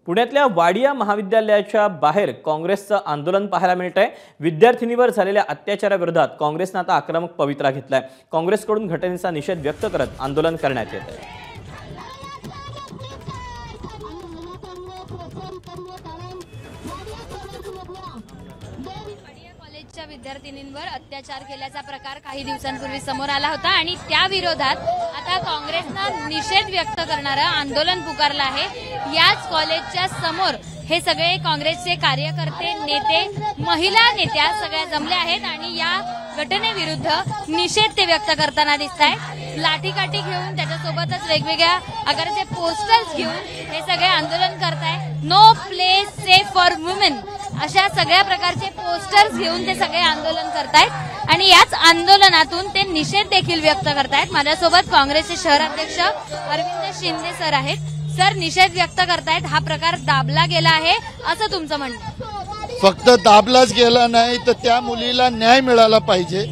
पुण्यातल्या वाडिया महाविद्यालयाच्या बाहेर काँग्रेसचं आंदोलन पाहायला मिळतंय। विद्यार्थिनीवर झालेल्या अत्याचाराविरोधात काँग्रेसने आता आक्रमक पवित्रा घेतलाय। काँग्रेसकडून घटनेचा निषेध व्यक्त करत आंदोलन करण्यात येत आहे। कॉलेजच्या विद्यार्थिनींवर अत्याचार केल्याचा प्रकार काही दिवसांपूर्वी समोर आला होता आणि त्या विरोधात आता काँग्रेसने निषेध व्यक्त करणारं आंदोलन पुकारलं आहे। याच कॉलेजच्या समोर हे सगळे काँग्रेसचे कार्यकर्ते, नेते, महिला नेत्या सगळ्या जमले आहेत आणि या घटनेविरुद्ध निषेध ते व्यक्त करताना दिसतायत। लाठीकाठी घेऊन त्याच्यासोबतच वेगवेगळ्या आकाराचे पोस्टर्स घेऊन हे सगळे आंदोलन करतायत। No place safe for women अशा सगळ्या प्रकारचे पोस्टर्स घेऊन ते सगळे आंदोलन करतायत आणि याच आंदोलनातून ते निषेध देखील व्यक्त करतायत। माझ्यासोबत काँग्रेसचे शहराध्यक्ष अरविंद शिंदे सर आहेत। सर, निषेध व्यक्त करतायत, हा प्रकार दाबला गेला आहे असं तुमचं म्हणणं? फक्त दाबलाच गेला नाही तर त्या मुलीला न्याय मिळाला पाहिजे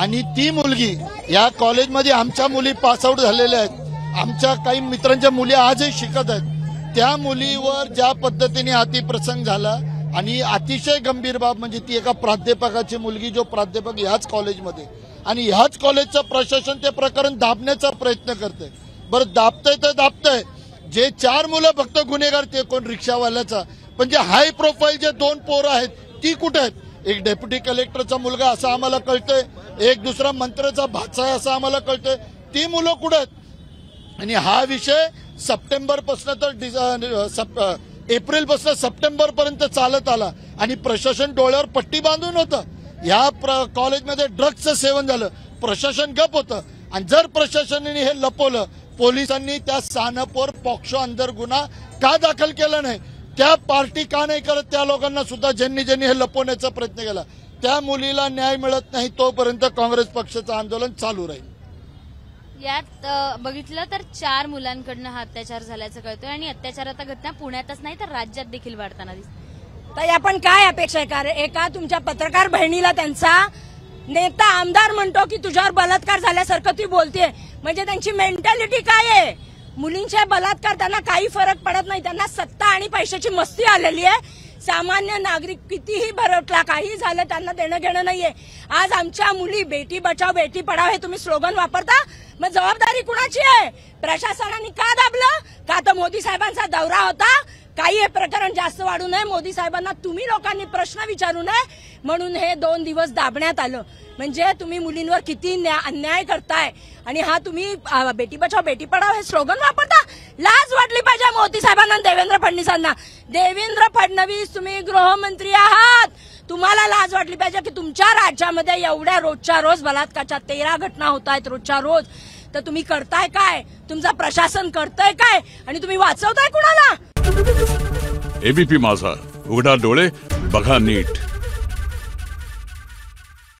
आणि ती मुलगी या कॉलेजमध्ये आमच्या मुली पासआउट झालेल्या आहेत, आमच्या काही मित्रांच्या मुली आजही शिकत आहेत। त्या मुलीवर ज्या पद्धतीने अतिप्रसंग झाला आणि अतिशय गंभीर बाब म्हणजे ती एका प्राध्यापकाची मुलगी, जो प्राध्यापक ह्याच कॉलेजमध्ये आणि ह्याच कॉलेजचं प्रशासन ते प्रकरण दाबण्याचा प्रयत्न करतंय। बरं, दाबतंय तर दाबतंय, जे 4 मुलं फक्त गुन्हेगार ते कोण रिक्षावाल्याचा, पण जे हाय प्रोफाईल जे 2 पोरं आहेत ती कुठे आहेत? एक डेप्युटी कलेक्टरचा मुलगा असं आम्हाला कळतंय, एक दुसरा मंत्र्याचा भाचा आहे असं आम्हाला कळतंय, ती मुलं कुठे आहेत? आणि हा विषय सप्टेंबरपासून तर एप्रिलपासून सप्टेंबरपर्यंत चालत आला आणि प्रशासन डोळ्यावर पट्टी बांधून होतं। या कॉलेजमध्ये ड्रग्जचं सेवन झालं, प्रशासन गप होतं आणि जर प्रशासनाने हे लपवलं, पोलिसांनी त्या सानपवर पॉक्सो अंदर गुन्हा का दाखल केला नाही? त्या पार्टी का नाही करत? त्या लोकांना सुद्धा ज्यांनी हे लपवण्याचा प्रयत्न केला, त्या मुलीला न्याय मिळत नाही तोपर्यंत काँग्रेस पक्षाचं आंदोलन चालू राहील। यात बघितलं तर 4 मुलांकडनं हा अत्याचार झाल्याचं कळतंय आणि अत्याचाराचा घटना पुण्यातच नाही तर राज्यात देखील वाढताना दिसते। तर आपण काय अपेक्षा आहे? एका तुमच्या पत्रकार बहिणीला त्यांचा नेता आमदार म्हणतो की तुझ्यावर बलात्कार झाल्यासारखं ती बोलते, म्हणजे त्यांची मेंटॅलिटी काय आहे? मुलींचे बलात्कार त्यांना काही फरक पडत नाही, त्यांना सत्ता आणि पैशाची मस्ती आलेली आहे। सामान्य नागरिक कितीही भरवटला, काही झालं त्यांना देणं घेणं नाहीये। आज आमच्या मुली बेटी बचाव बेटी पढाव हे तुम्ही स्लोगन वापरता, मग जबाबदारी कुणाची आहे? प्रशासनाने का दाबलं? का तर मोदी साहेबांचा दौरा होता, काही हे प्रकरण जास्त वाढू नये, मोदी साहेबांना तुम्ही लोकांनी प्रश्न विचारू नये म्हणून हे 2 दिवस दाबण्यात आलं। म्हणजे तुम्ही मुलींवर किती अन्याय करताय आणि हा तुम्ही बेटी बचाव बेटी पढाव हे स्लोगन वापरता? लाज वाटली पाहिजे मोदी साहेबांना, देवेंद्र फडणवीसांना। देवेंद्र फडणवीस, तुम्ही गृहमंत्री आहात, तुम्हाला लाज वाटली पाहिजे की तुमच्या राज्यामध्ये एवढ्या रोजच्या रोज बलात्काराच्या 13 घटना होत आहेत रोजच्या रोज, तर तुम्ही करताय काय? तुमचं प्रशासन करतंय काय? आणि तुम्ही वाचवताय कुणाला? एबीपी माझा, उघडा डोळे बघा नीट।